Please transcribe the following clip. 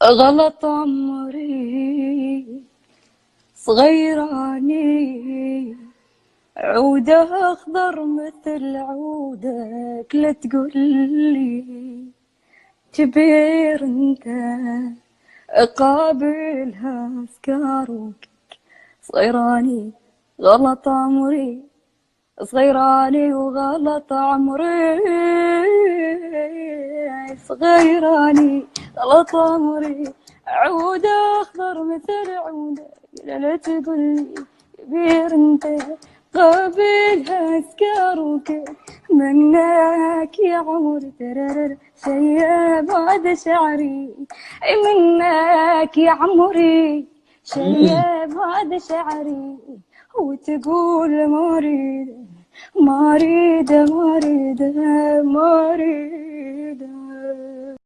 غلط عمري صغيراني، عوده أخضر مثل عودك، لا تقولي كبير انت قابلها أفكارك. صغيراني غلط عمري، صغيراني وغلط عمري، صغيراني غلط عمري، عودة أخضر مثل عودة، لا تقولي كبير انت قابلها أفكارك. منك يا عمري ترى شي بعد شعري، منك يا عمري شي بعد شعري، وتقول ما اريد ما اريد ما اريد ما اريد.